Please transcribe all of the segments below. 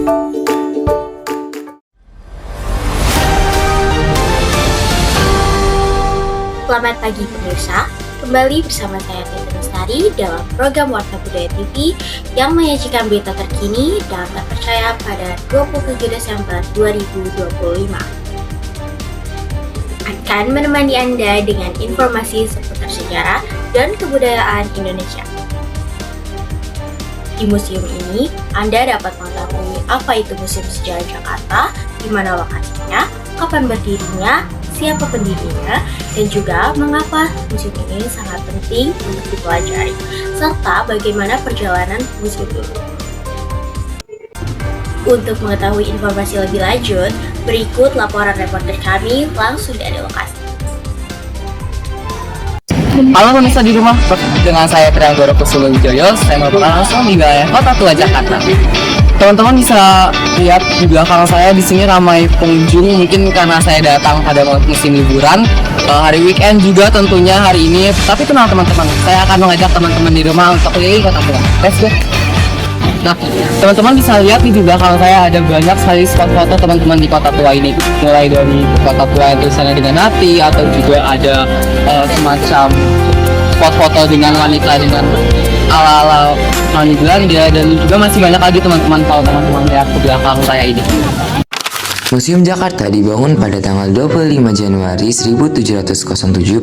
Selamat pagi pemirsa, kembali bersama saya Titi Lestari dalam program Warta Budaya TV yang menyajikan berita terkini dan terpercaya pada 27 Desember 2025. Akan menemani Anda dengan informasi seputar sejarah dan kebudayaan Indonesia. Di museum ini, Anda dapat mengetahui apa itu Museum Sejarah Jakarta, di mana lokasinya, kapan berdirinya, siapa pendirinya, dan juga mengapa museum ini sangat penting untuk dipelajari, serta bagaimana perjalanan museum ini. Untuk mengetahui informasi lebih lanjut, berikut laporan reporter kami langsung dari lokasi. Halo pemirsa di rumah, dengan saya Trianggoro Kusumo Wijoyo, saya melaporkan langsung di wilayah Kota Tua Jakarta. Teman-teman bisa lihat di belakang saya di sini ramai pengunjung, mungkin karena saya datang pada musim liburan, hari weekend juga tentunya hari ini. Tapi tenang teman-teman, saya akan mengajak teman-teman di rumah untuk keliling Kota Tua. Let's go. Nah, teman-teman bisa lihat di belakang saya ada banyak sekali spot foto teman-teman di Kota Tua ini. Mulai dari Kota Tua yang tulisannya dengan hati, atau juga ada semacam spot foto dengan wanita dengan ala-ala Mani Belanda, dan juga masih banyak lagi teman-teman kalau teman-teman lihat ke belakang saya ini. Museum Jakarta dibangun pada tanggal 25 Januari 1707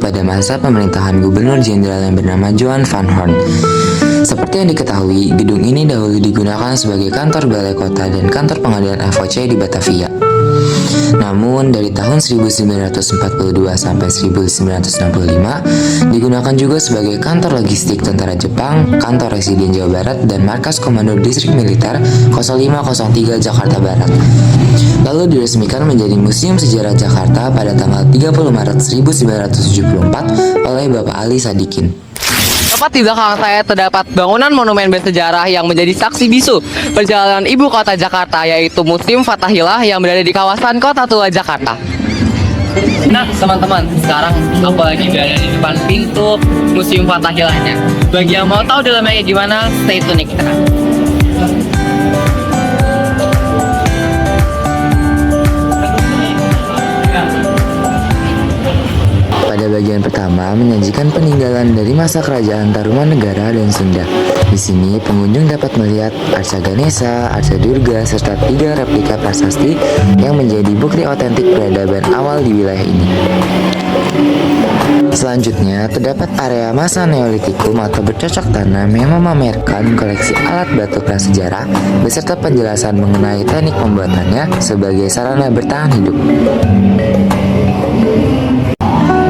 pada masa pemerintahan Gubernur Jenderal yang bernama Johan van Horn. Seperti yang diketahui, gedung ini dahulu digunakan sebagai kantor balai kota dan kantor pengadilan FOC di Batavia. Namun, dari tahun 1942 sampai 1965, digunakan juga sebagai kantor logistik tentara Jepang, kantor residen Jawa Barat, dan markas komando distrik militer 0503 Jakarta Barat. Lalu diresmikan menjadi Museum Sejarah Jakarta pada tanggal 30 Maret 1974 oleh Bapak Ali Sadikin. Tepat di belakang saya terdapat bangunan monumen bersejarah yang menjadi saksi bisu perjalanan ibu kota Jakarta, yaitu Museum Fathahillah yang berada di kawasan Kota Tua Jakarta. Nah teman-teman, sekarang aku lagi berada di depan pintu Museum Fathahillahnya. Bagi yang mau tahu dalamnya kayak gimana, stay tune kita. Pada bagian pertama menyajikan peninggalan dari masa kerajaan Tarumanegara dan Sunda. Di sini pengunjung dapat melihat Arca Ganesha, Arca Durga, serta 3 replika prasasti yang menjadi bukti otentik peradaban awal di wilayah ini. Selanjutnya, terdapat area masa Neolitikum atau bercocok tanam yang memamerkan koleksi alat batu prasejarah beserta penjelasan mengenai teknik pembuatannya sebagai sarana bertahan hidup.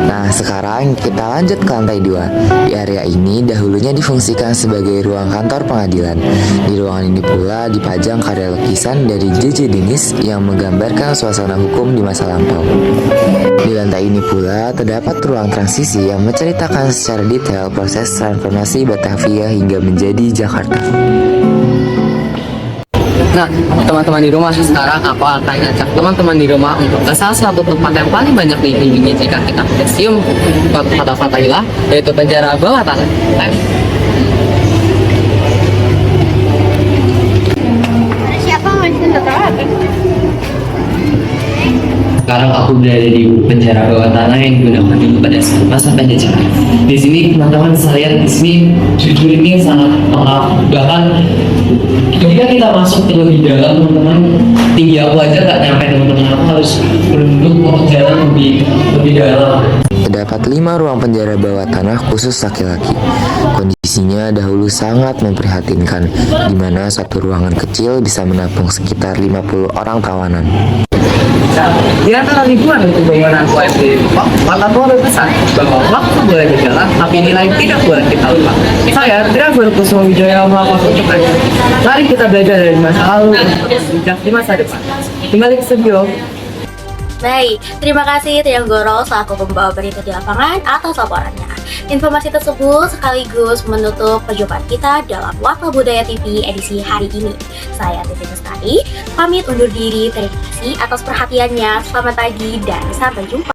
Nah, sekarang kita lanjut ke lantai 2. Di area ini dahulunya difungsikan sebagai ruang kantor pengadilan. Di ruangan ini pula dipajang karya lukisan dari J.J. Dennis yang menggambarkan suasana hukum di masa lampau. Di lantai ini pula terdapat ruang transisi yang menceritakan secara detail proses transformasi Batavia hingga menjadi Jakarta. Nah, teman-teman di rumah, sekarang aku akan ajak teman-teman di rumah untuk ke salah satu tempat yang paling banyak dikunjungi jika kita ke Museum Fathahillah, yaitu penjara bawah tanah. Siapa masih tertarik? Sekarang aku berada di penjara bawah tanah yang digunakan dulu pada masa penjajahan. Di sini teman-teman bisa lihat, di sini jujur ini sangat lengkap. Bahkan ketika kita masuk lebih dalam, teman-teman, tinggi aku aja gak nyampe, teman-teman. Aku harus berunduk untuk jalan lebih dalam. Terdapat 5 ruang penjara bawah tanah khusus laki-laki. Kondisinya dahulu sangat memprihatinkan, di mana satu ruangan kecil bisa menampung sekitar 50 orang tawanan. Di antara ribuan itu bangunan OMD, Kota Tua berpesan bahwa waktu boleh berjalan, tapi nilai tidak boleh kita lupa. Saya Trianggoro Kusumo Wijoyo melakukan untuknya. Mari kita belajar dari masa lalu untuk bijak di masa depan. Kembali ke studio. Baik, terima kasih Trianggoro selaku pembawa berita di lapangan atas laporannya. Informasi tersebut sekaligus menutup perjumpaan kita dalam Warta Budaya TV edisi hari ini. Saya Titi Lestari, pamit undur diri. Terima kasih atas perhatiannya. Selamat pagi dan sampai jumpa.